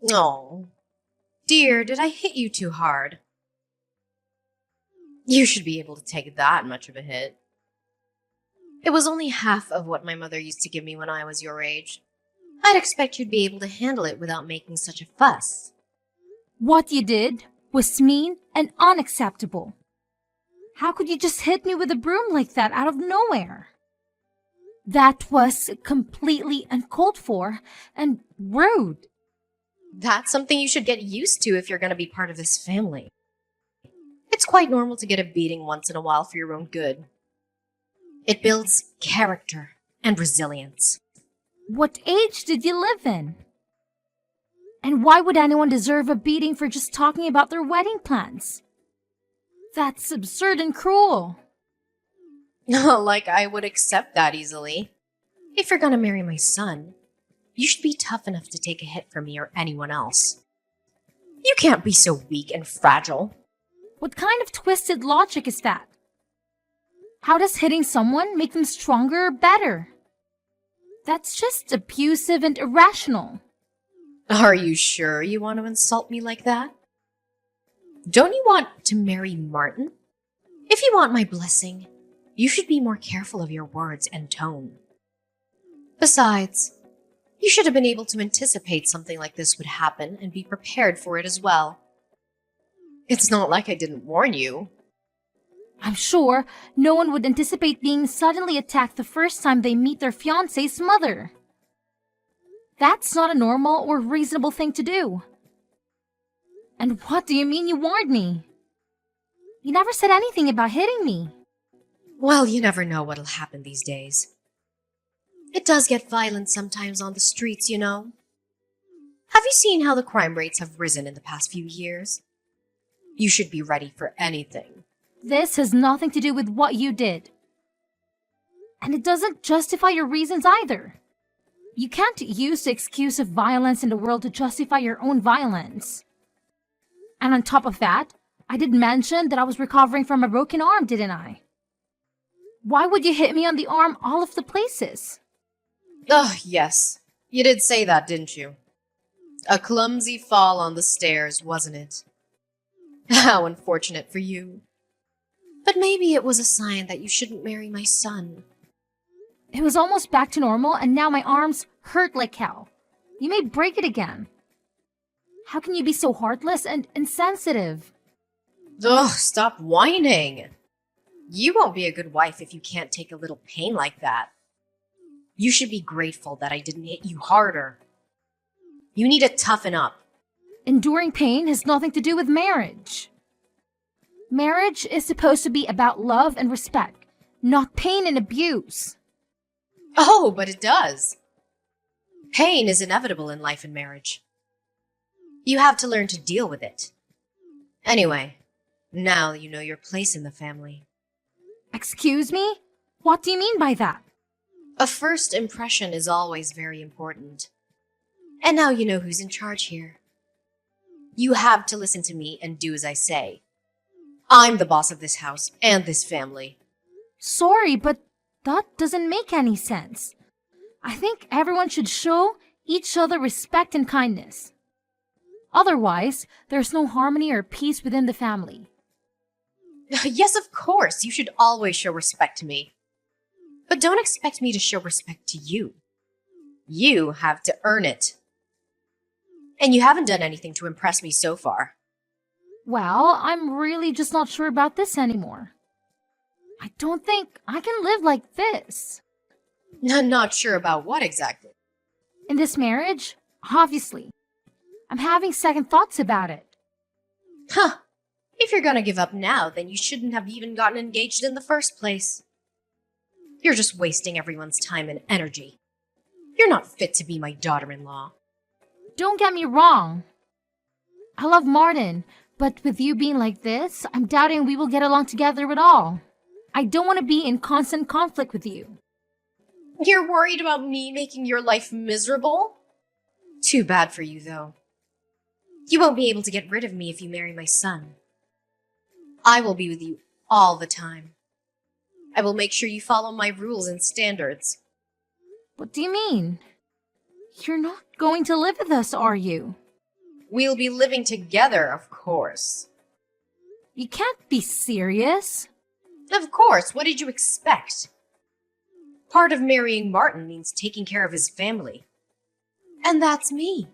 Oh, dear, did I hit you too hard? You should be able to take that much of a hit. It was only half of what my mother used to give me when I was your age. I'd expect you'd be able to handle it without making such a fuss. What you did was mean and unacceptable. How could you just hit me with a broom like that out of nowhere? That was completely uncalled for and rude. That's something you should get used to if you're going to be part of this family. It's quite normal to get a beating once in a while for your own good. It builds character and resilience. What age did you live in? And why would anyone deserve a beating for just talking about their wedding plans? That's absurd and cruel. Like I would accept that easily. If you're going to marry my son, you should be tough enough to take a hit from me or anyone else. You can't be so weak and fragile. What kind of twisted logic is that? How does hitting someone make them stronger or better? That's just abusive and irrational. Are you sure you want to insult me like that? Don't you want to marry Martin? If you want my blessing, you should be more careful of your words and tone. Besides, you should have been able to anticipate something like this would happen and be prepared for it as well. It's not like I didn't warn you. I'm sure no one would anticipate being suddenly attacked the first time they meet their fiancé's mother. That's not a normal or reasonable thing to do. And what do you mean you warned me? You never said anything about hitting me. Well, you never know what'll happen these days. It does get violent sometimes on the streets, you know. Have you seen how the crime rates have risen in the past few years? You should be ready for anything. This has nothing to do with what you did. And it doesn't justify your reasons either. You can't use the excuse of violence in the world to justify your own violence. And on top of that, I did mention that I was recovering from a broken arm, didn't I? Why would you hit me on the arm all of the places? Oh, yes. You did say that, didn't you? A clumsy fall on the stairs, wasn't it? How unfortunate for you. But maybe it was a sign that you shouldn't marry my son. It was almost back to normal and now my arms hurt like hell. You may break it again. How can you be so heartless and insensitive? Ugh, stop whining. You won't be a good wife if you can't take a little pain like that. You should be grateful that I didn't hit you harder. You need to toughen up. Enduring pain has nothing to do with marriage. Marriage is supposed to be about love and respect, not pain and abuse. Oh, but it does. Pain is inevitable in life and marriage. You have to learn to deal with it. Anyway, now you know your place in the family. Excuse me? What do you mean by that? A first impression is always very important. And now you know who's in charge here. You have to listen to me and do as I say. I'm the boss of this house and this family. Sorry, but that doesn't make any sense. I think everyone should show each other respect and kindness. Otherwise, there's no harmony or peace within the family. Yes, of course, you should always show respect to me. But don't expect me to show respect to you. You have to earn it. And you haven't done anything to impress me so far. Well, I'm really just not sure about this anymore. I don't think I can live like this. Not sure about what exactly. In this marriage, obviously. I'm having second thoughts about it. Huh. If you're gonna give up now, then you shouldn't have even gotten engaged in the first place. You're just wasting everyone's time and energy. You're not fit to be my daughter-in-law. Don't get me wrong. I love Martin, but with you being like this, I'm doubting we will get along together at all. I don't want to be in constant conflict with you. You're worried about me making your life miserable? Too bad for you, though. You won't be able to get rid of me if you marry my son. I will be with you all the time. I will make sure you follow my rules and standards. What do you mean? You're not going to live with us, are you? We'll be living together, of course. You can't be serious. Of course, what did you expect? Part of marrying Martin means taking care of his family. And that's me.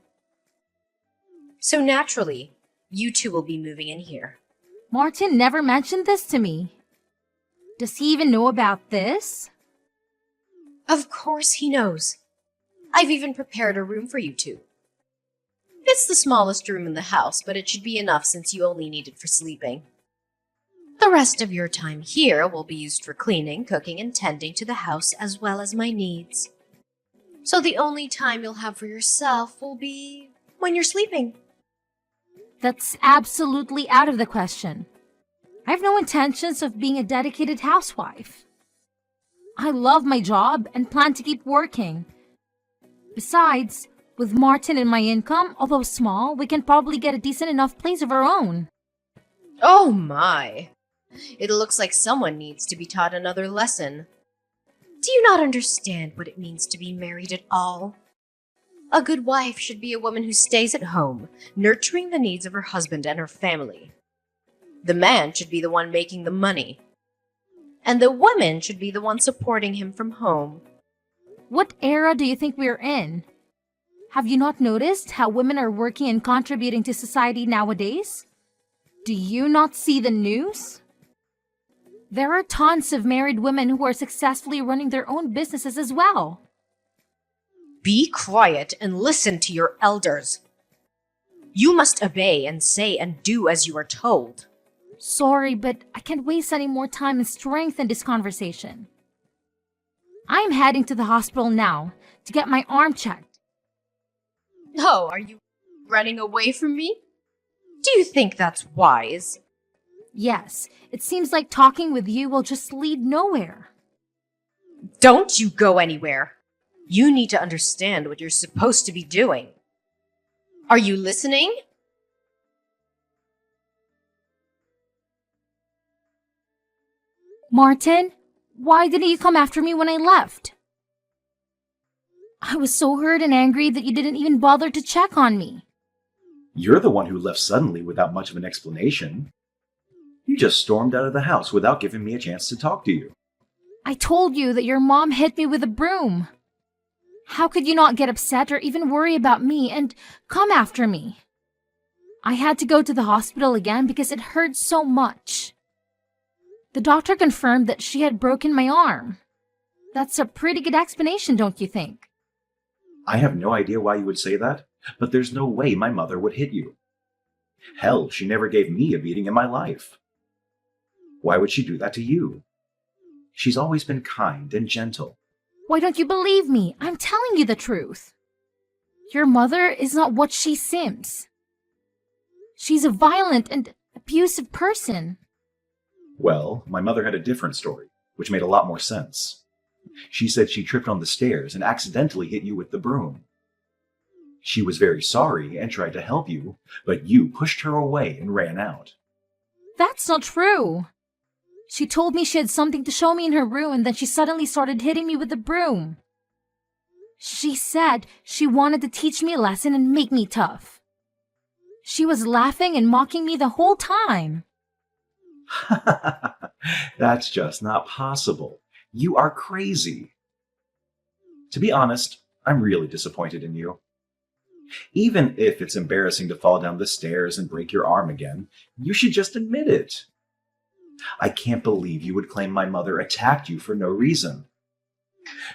So naturally, you two will be moving in here. Martin never mentioned this to me. Does he even know about this? Of course he knows. I've even prepared a room for you two. It's the smallest room in the house, but it should be enough since you only need it for sleeping. The rest of your time here will be used for cleaning, cooking, and tending to the house as well as my needs. So the only time you'll have for yourself will be when you're sleeping. That's absolutely out of the question. I have no intentions of being a dedicated housewife. I love my job and plan to keep working. Besides, with Martin and my income, although small, we can probably get a decent enough place of our own. Oh my! It looks like someone needs to be taught another lesson. Do you not understand what it means to be married at all? A good wife should be a woman who stays at home, nurturing the needs of her husband and her family. The man should be the one making the money. And the woman should be the one supporting him from home. What era do you think we're in? Have you not noticed how women are working and contributing to society nowadays? Do you not see the news? There are tons of married women who are successfully running their own businesses as well. Be quiet and listen to your elders. You must obey and say and do as you are told. Sorry, but I can't waste any more time and strength in this conversation. I'm heading to the hospital now to get my arm checked. Oh, are you running away from me? Do you think that's wise? Yes, it seems like talking with you will just lead nowhere. Don't you go anywhere. You need to understand what you're supposed to be doing. Are you listening? Martin, why didn't you come after me when I left? I was so hurt and angry that you didn't even bother to check on me. You're the one who left suddenly without much of an explanation. You just stormed out of the house without giving me a chance to talk to you. I told you that your mom hit me with a broom. How could you not get upset or even worry about me and come after me? I had to go to the hospital again because it hurt so much. The doctor confirmed that she had broken my arm. That's a pretty good explanation, don't you think? I have no idea why you would say that, but there's no way my mother would hit you. Hell, she never gave me a beating in my life. Why would she do that to you? She's always been kind and gentle. Why don't you believe me? I'm telling you the truth. Your mother is not what she seems. She's a violent and abusive person. Well, my mother had a different story, which made a lot more sense. She said she tripped on the stairs and accidentally hit you with the broom. She was very sorry and tried to help you, but you pushed her away and ran out. That's not true. She told me she had something to show me in her room and then she suddenly started hitting me with the broom. She said she wanted to teach me a lesson and make me tough. She was laughing and mocking me the whole time. That's just not possible. You are crazy. To be honest, I'm really disappointed in you. Even if it's embarrassing to fall down the stairs and break your arm again, you should just admit it. I can't believe you would claim my mother attacked you for no reason.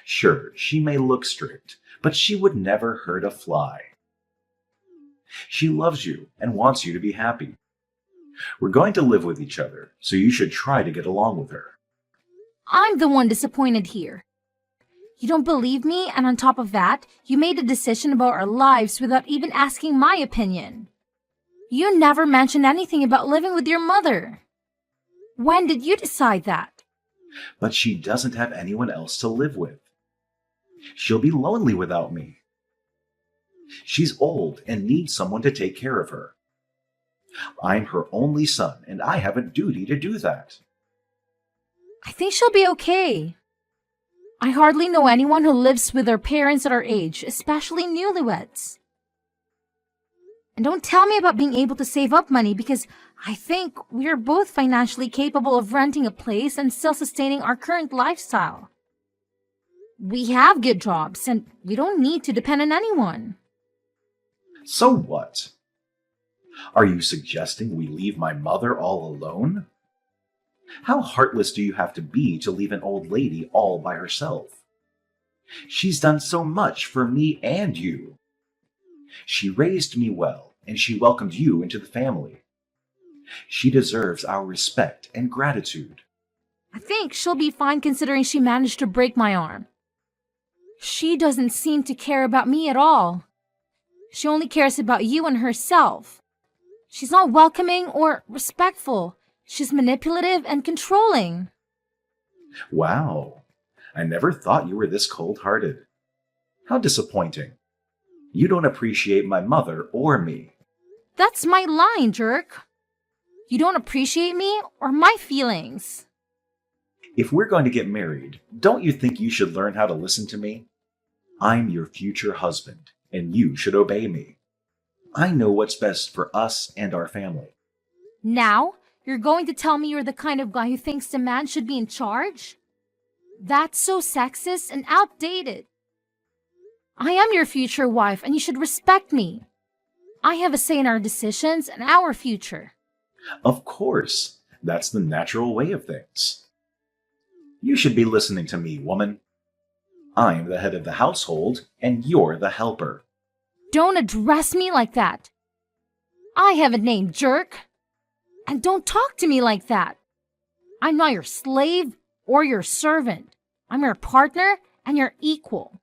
Sure, she may look strict, but she would never hurt a fly. She loves you and wants you to be happy. We're going to live with each other, so you should try to get along with her. I'm the one disappointed here. You don't believe me, and on top of that, you made a decision about our lives without even asking my opinion. You never mentioned anything about living with your mother. When did you decide that? But she doesn't have anyone else to live with. She'll be lonely without me. She's old and needs someone to take care of her. I'm her only son, and I have a duty to do that. I think she'll be okay. I hardly know anyone who lives with their parents at our age, especially newlyweds. And don't tell me about being able to save up money because I think we're both financially capable of renting a place and still sustaining our current lifestyle. We have good jobs and we don't need to depend on anyone. So what? Are you suggesting we leave my mother all alone? How heartless do you have to be to leave an old lady all by herself? She's done so much for me and you. She raised me well, and she welcomed you into the family. She deserves our respect and gratitude. I think she'll be fine considering she managed to break my arm. She doesn't seem to care about me at all. She only cares about you and herself. She's not welcoming or respectful. She's manipulative and controlling. Wow, I never thought you were this cold-hearted. How disappointing. You don't appreciate my mother or me. That's my line, jerk. You don't appreciate me or my feelings. If we're going to get married, don't you think you should learn how to listen to me? I'm your future husband, and you should obey me. I know what's best for us and our family. Now, you're going to tell me you're the kind of guy who thinks the man should be in charge? That's so sexist and outdated. I am your future wife, and you should respect me. I have a say in our decisions and our future. Of course, that's the natural way of things. You should be listening to me, woman. I'm the head of the household, and you're the helper. Don't address me like that. I have a name, jerk. And don't talk to me like that. I'm not your slave or your servant. I'm your partner and your equal.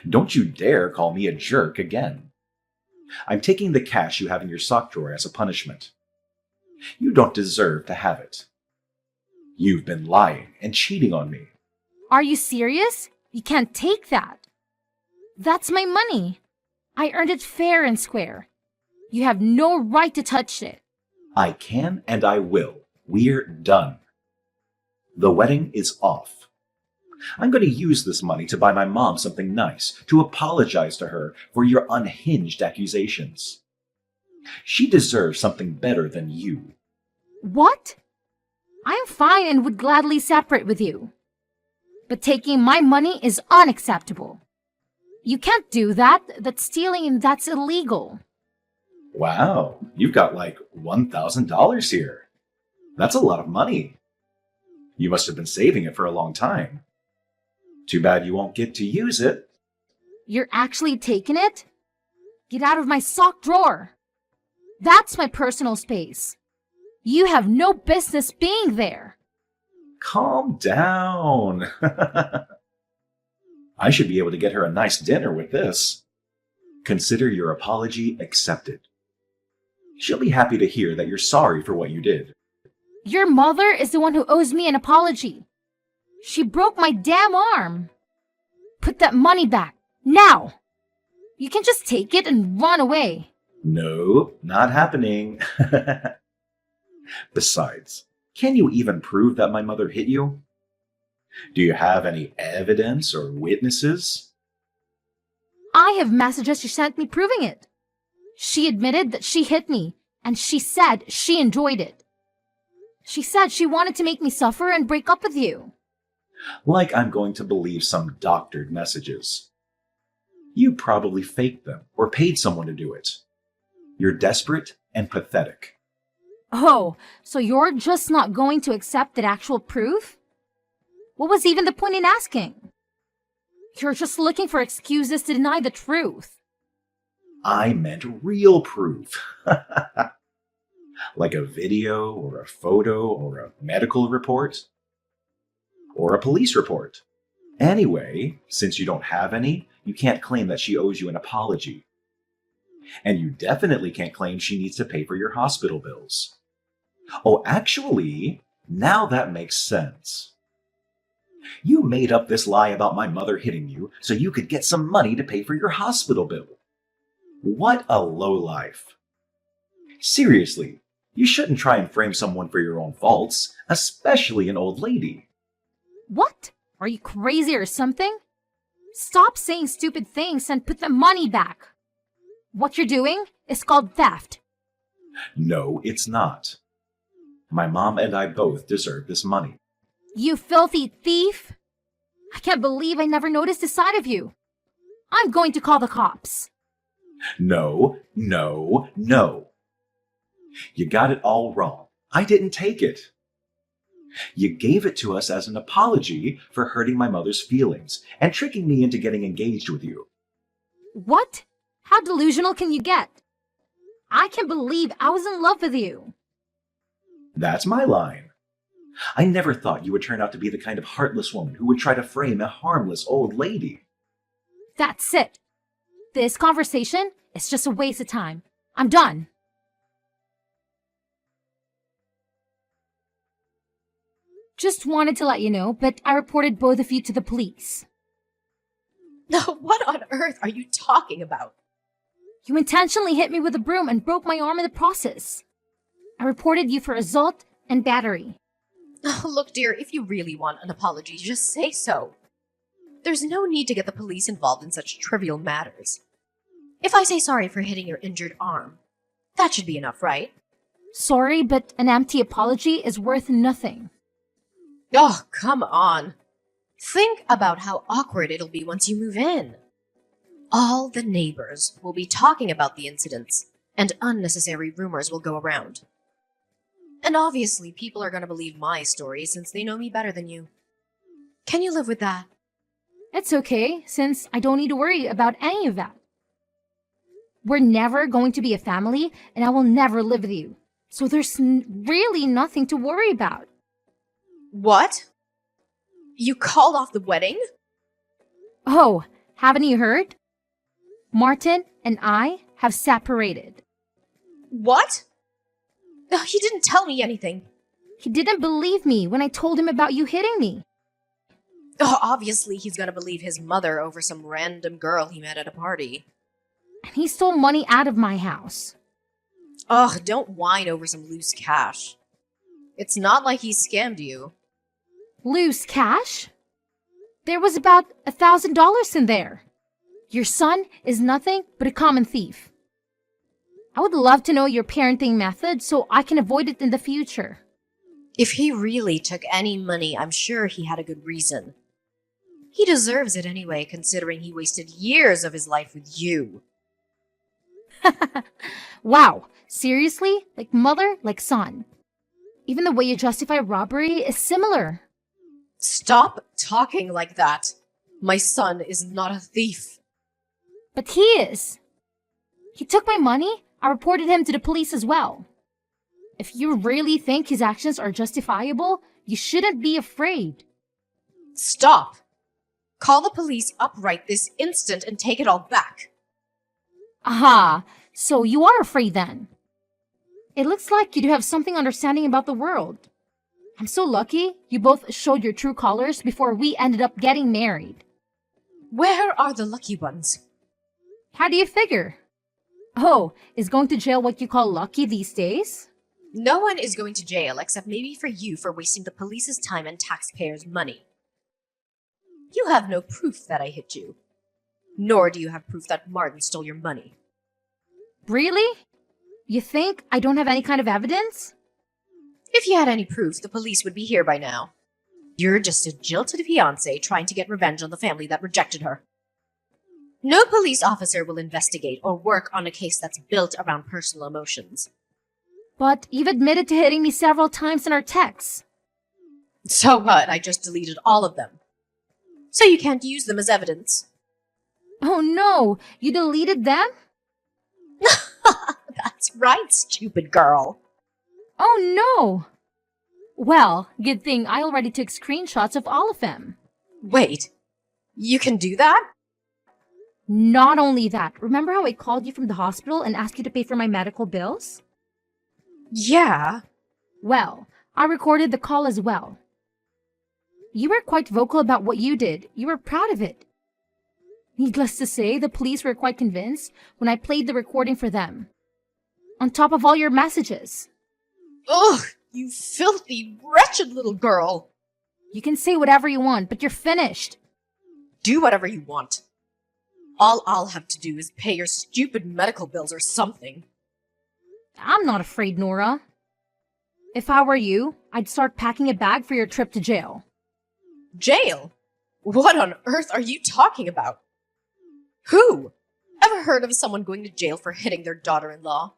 Don't you dare call me a jerk again. I'm taking the cash you have in your sock drawer as a punishment. You don't deserve to have it. You've been lying and cheating on me. Are you serious? You can't take that. That's my money. I earned it fair and square. You have no right to touch it. I can and I will. We're done. The wedding is off. I'm going to use this money to buy my mom something nice, to apologize to her for your unhinged accusations. She deserves something better than you. What? I'm fine and would gladly separate with you. But taking my money is unacceptable. You can't do that. That's stealing and that's illegal. Wow, you've got like $1,000 here. That's a lot of money. You must have been saving it for a long time. Too bad you won't get to use it. You're actually taking it? Get out of my sock drawer. That's my personal space. You have no business being there. Calm down. I should be able to get her a nice dinner with this. Consider your apology accepted. She'll be happy to hear that you're sorry for what you did. Your mother is the one who owes me an apology. She broke my damn arm. Put that money back, now. You can just take it and run away. No, not happening. Besides, can you even prove that my mother hit you? Do you have any evidence or witnesses? I have messages she sent me proving it. She admitted that she hit me, and she said she enjoyed it. She said she wanted to make me suffer and break up with you. Like I'm going to believe some doctored messages. You probably faked them or paid someone to do it. You're desperate and pathetic. Oh, so you're just not going to accept that actual proof? What was even the point in asking? You're just looking for excuses to deny the truth. I meant real proof. Like a video or a photo or a medical report or a police report. Anyway, since you don't have any, you can't claim that she owes you an apology. And you definitely can't claim she needs to pay for your hospital bills. Oh, actually, now that makes sense. You made up this lie about my mother hitting you so you could get some money to pay for your hospital bill. What a lowlife. Seriously, you shouldn't try and frame someone for your own faults, especially an old lady. What? Are you crazy or something? Stop saying stupid things and put the money back. What you're doing is called theft. No, it's not. My mom and I both deserve this money. You filthy thief! I can't believe I never noticed this side of you. I'm going to call the cops. No, no, no. You got it all wrong. I didn't take it. You gave it to us as an apology for hurting my mother's feelings and tricking me into getting engaged with you. What? How delusional can you get? I can't believe I was in love with you. That's my line. I never thought you would turn out to be the kind of heartless woman who would try to frame a harmless old lady. That's it. This conversation is just a waste of time. I'm done. Just wanted to let you know, but I reported both of you to the police. What on earth are you talking about? You intentionally hit me with a broom and broke my arm in the process. I reported you for assault and battery. Look, dear, if you really want an apology, just say so. There's no need to get the police involved in such trivial matters. If I say sorry for hitting your injured arm, that should be enough, right? Sorry, but an empty apology is worth nothing. Oh, come on. Think about how awkward it'll be once you move in. All the neighbors will be talking about the incidents, and unnecessary rumors will go around. And obviously, people are going to believe my story since they know me better than you. Can you live with that? It's okay, since I don't need to worry about any of that. We're never going to be a family, and I will never live with you. So there's really nothing to worry about. What? You called off the wedding? Oh, haven't you heard? Martin and I have separated. What? Oh, he didn't tell me anything. He didn't believe me when I told him about you hitting me. Oh, obviously he's gonna believe his mother over some random girl he met at a party. And he stole money out of my house. Ugh, don't whine over some loose cash. It's not like he scammed you. Loose cash? There was about $1,000 in there. Your son is nothing but a common thief. I would love to know your parenting method so I can avoid it in the future. If he really took any money, I'm sure he had a good reason. He deserves it anyway, considering he wasted years of his life with you. Wow, seriously? Like mother, like son. Even the way you justify robbery is similar. Stop talking like that. My son is not a thief. But he is. He took my money. I reported him to the police as well. If you really think his actions are justifiable, you shouldn't be afraid. Stop. Call the police up right this instant and take it all back. Aha, so you are afraid then. It looks like you do have something understanding about the world. I'm so lucky you both showed your true colors before we ended up getting married. Where are the lucky ones? How do you figure? Oh, is going to jail what you call lucky these days? No one is going to jail except maybe for you for wasting the police's time and taxpayers' money. You have no proof that I hit you. Nor do you have proof that Martin stole your money. Really? You think I don't have any kind of evidence? If you had any proof, the police would be here by now. You're just a jilted fiancé trying to get revenge on the family that rejected her. No police officer will investigate or work on a case that's built around personal emotions. But you've admitted to hitting me several times in our texts. So what? I just deleted all of them. So you can't use them as evidence. Oh no, you deleted them? That's right, stupid girl. Oh no! Well, good thing I already took screenshots of all of them. Wait, you can do that? Not only that, remember how I called you from the hospital and asked you to pay for my medical bills? Yeah. Well, I recorded the call as well. You were quite vocal about what you did. You were proud of it. Needless to say, the police were quite convinced when I played the recording for them. On top of all your messages. Ugh, you filthy, wretched little girl. You can say whatever you want, but you're finished. Do whatever you want. All I'll have to do is pay your stupid medical bills or something. I'm not afraid, Nora. If I were you, I'd start packing a bag for your trip to jail. Jail? What on earth are you talking about? Who? Ever heard of someone going to jail for hitting their daughter-in-law?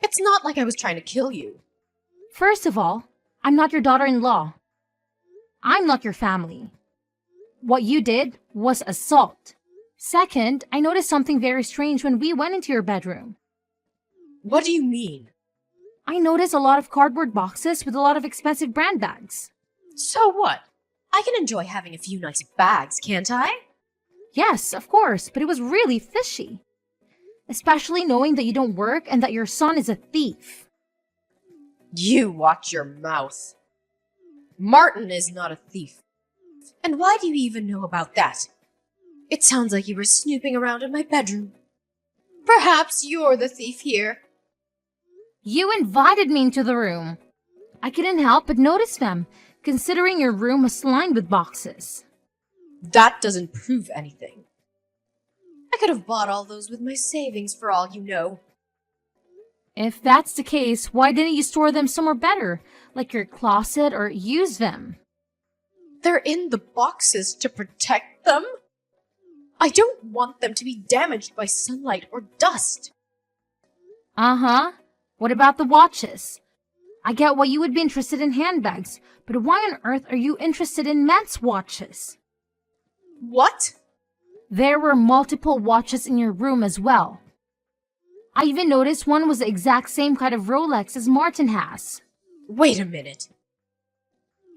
It's not like I was trying to kill you. First of all, I'm not your daughter-in-law. I'm not your family. What you did was assault. Second, I noticed something very strange when we went into your bedroom. What do you mean? I noticed a lot of cardboard boxes with a lot of expensive brand bags. So what? I can enjoy having a few nice bags, can't I? Yes, of course, but it was really fishy. Especially knowing that you don't work and that your son is a thief. You watch your mouth. Martin is not a thief. And why do you even know about that? It sounds like you were snooping around in my bedroom. Perhaps you're the thief here. You invited me into the room. I couldn't help but notice them, considering your room was lined with boxes. That doesn't prove anything. I could have bought all those with my savings for all you know. If that's the case, why didn't you store them somewhere better, like your closet, or use them? They're in the boxes to protect them. I don't want them to be damaged by sunlight or dust. Uh-huh. What about the watches? I get why you would be interested in handbags, but why on earth are you interested in men's watches? What? There were multiple watches in your room as well. I even noticed one was the exact same kind of Rolex as Martin has. Wait a minute.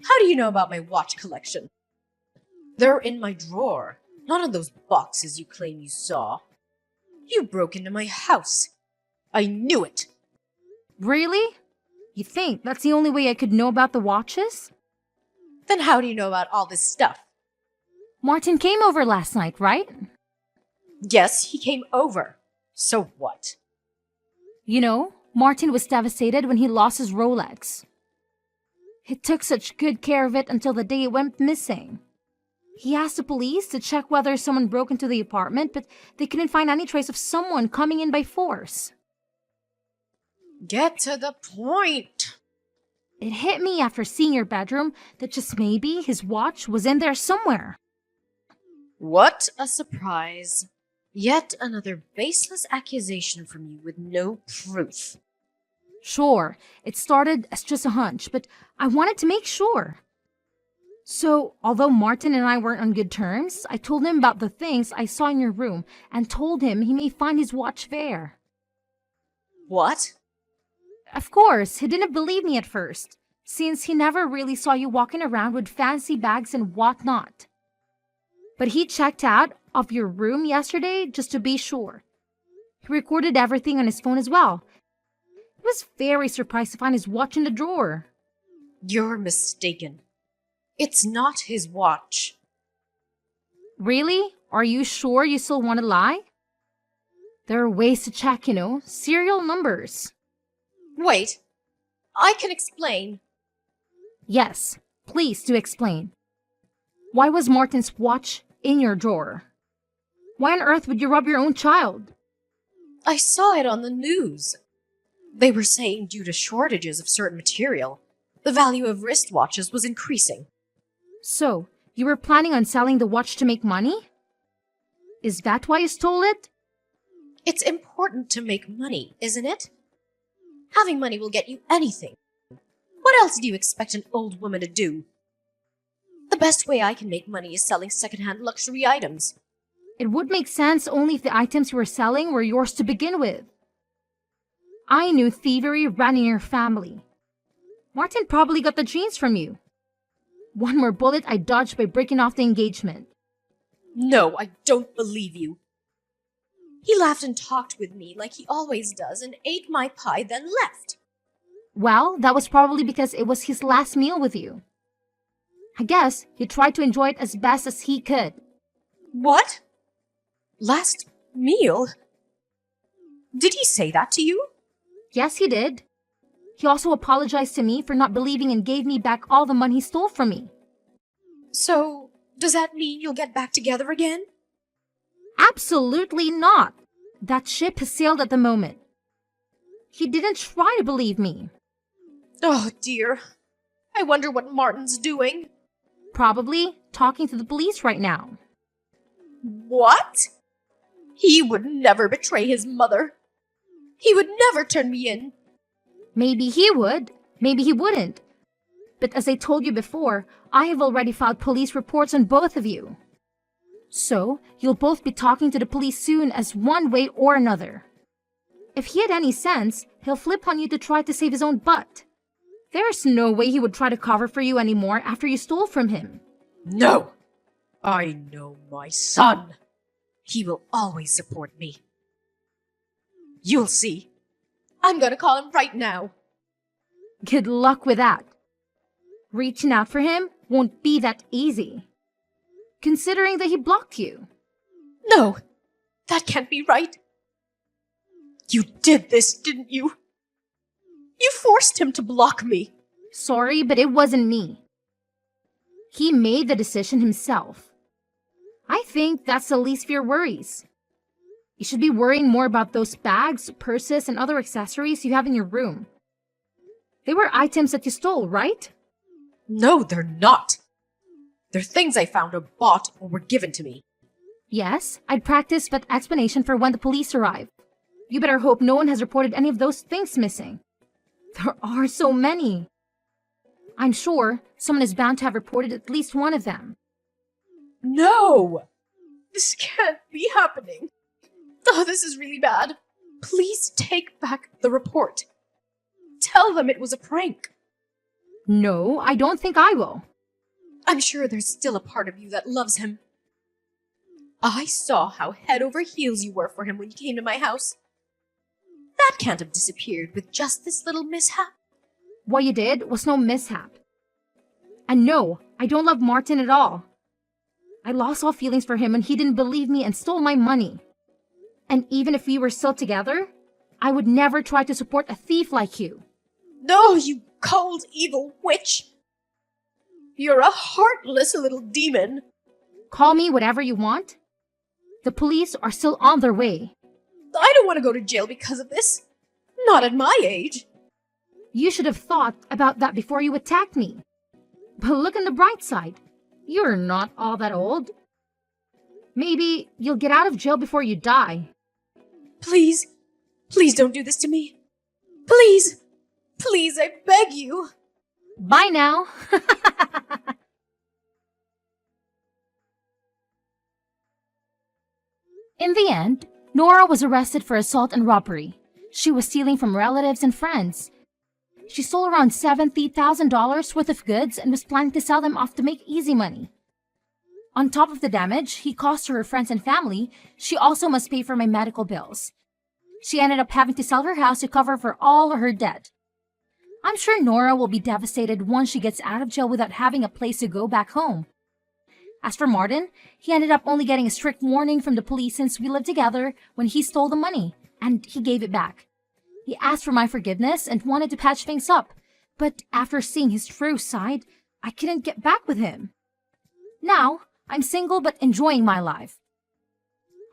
How do you know about my watch collection? They're in my drawer, not in those boxes you claim you saw. You broke into my house. I knew it. Really? You think that's the only way I could know about the watches? Then how do you know about all this stuff? Martin came over last night, right? Yes, he came over. So what? You know, Martin was devastated when he lost his Rolex. He took such good care of it until the day it went missing. He asked the police to check whether someone broke into the apartment, but they couldn't find any trace of someone coming in by force. Get to the point. It hit me after seeing your bedroom that just maybe his watch was in there somewhere. What a surprise. Yet another baseless accusation from you with no proof. Sure, it started as just a hunch, but I wanted to make sure. So, although Martin and I weren't on good terms, I told him about the things I saw in your room and told him he may find his watch there. What? Of course, he didn't believe me at first, since he never really saw you walking around with fancy bags and whatnot. But he checked out of your room yesterday just to be sure. He recorded everything on his phone as well. He was very surprised to find his watch in the drawer. You're mistaken. It's not his watch. Really? Are you sure you still want to lie? There are ways to check, serial numbers. Wait, I can explain. Yes, please do explain. Why was Martin's watch in your drawer? Why on earth would you rob your own child? I saw it on the news. They were saying due to shortages of certain material, the value of wristwatches was increasing. So, you were planning on selling the watch to make money? Is that why you stole it? It's important to make money, isn't it? Having money will get you anything. What else do you expect an old woman to do? The best way I can make money is selling secondhand luxury items. It would make sense only if the items you were selling were yours to begin with. I knew thievery ran in your family. Martin probably got the genes from you. One more bullet I dodged by breaking off the engagement. No, I don't believe you. He laughed and talked with me like he always does and ate my pie, then left. Well, that was probably because it was his last meal with you. I guess he tried to enjoy it as best as he could. What? Last meal? Did he say that to you? Yes, he did. He also apologized to me for not believing and gave me back all the money he stole from me. So, does that mean you'll get back together again? Absolutely not. That ship has sailed at the moment. He didn't try to believe me. Oh dear. I wonder what Martin's doing. Probably talking to the police right now. What? He would never betray his mother. He would never turn me in. Maybe he would, maybe he wouldn't. But as I told you before, I have already filed police reports on both of you. So, you'll both be talking to the police soon as one way or another. If he had any sense, he'll flip on you to try to save his own butt. There's no way he would try to cover for you anymore after you stole from him. No! I know my son. He will always support me. You'll see. I'm gonna call him right now. Good luck with that. Reaching out for him won't be that easy, considering that he blocked you. No, that can't be right. You did this, didn't you? You forced him to block me. Sorry, but it wasn't me. He made the decision himself. I think that's the least of your worries. You should be worrying more about those bags, purses, and other accessories you have in your room. They were items that you stole, right? No, they're not. They're things I found or bought or were given to me. Yes, I'd practice that explanation for when the police arrive. You better hope no one has reported any of those things missing. There are so many. I'm sure someone is bound to have reported at least one of them. No! This can't be happening. Oh, this is really bad. Please take back the report. Tell them it was a prank. No, I don't think I will. I'm sure there's still a part of you that loves him. I saw how head over heels you were for him when you came to my house. That can't have disappeared with just this little mishap. What you did was no mishap. And no, I don't love Martin at all. I lost all feelings for him when he didn't believe me and stole my money. And even if we were still together, I would never try to support a thief like you. No, you cold, evil witch! You're a heartless little demon. Call me whatever you want. The police are still on their way. I don't want to go to jail because of this. Not at my age. You should have thought about that before you attacked me. But look on the bright side. You're not all that old. Maybe you'll get out of jail before you die. Please, please don't do this to me. Please, please, I beg you. Bye now. In the end, Nora was arrested for assault and robbery. She was stealing from relatives and friends. She stole around $70,000 worth of goods and was planning to sell them off to make easy money. On top of the damage he caused to her friends and family, she also must pay for my medical bills. She ended up having to sell her house to cover for all her debt. I'm sure Nora will be devastated once she gets out of jail without having a place to go back home. As for Martin, he ended up only getting a strict warning from the police since we lived together when he stole the money, and he gave it back. He asked for my forgiveness and wanted to patch things up, but after seeing his true side, I couldn't get back with him. Now, I'm single but enjoying my life.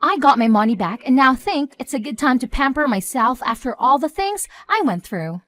I got my money back and now think it's a good time to pamper myself after all the things I went through.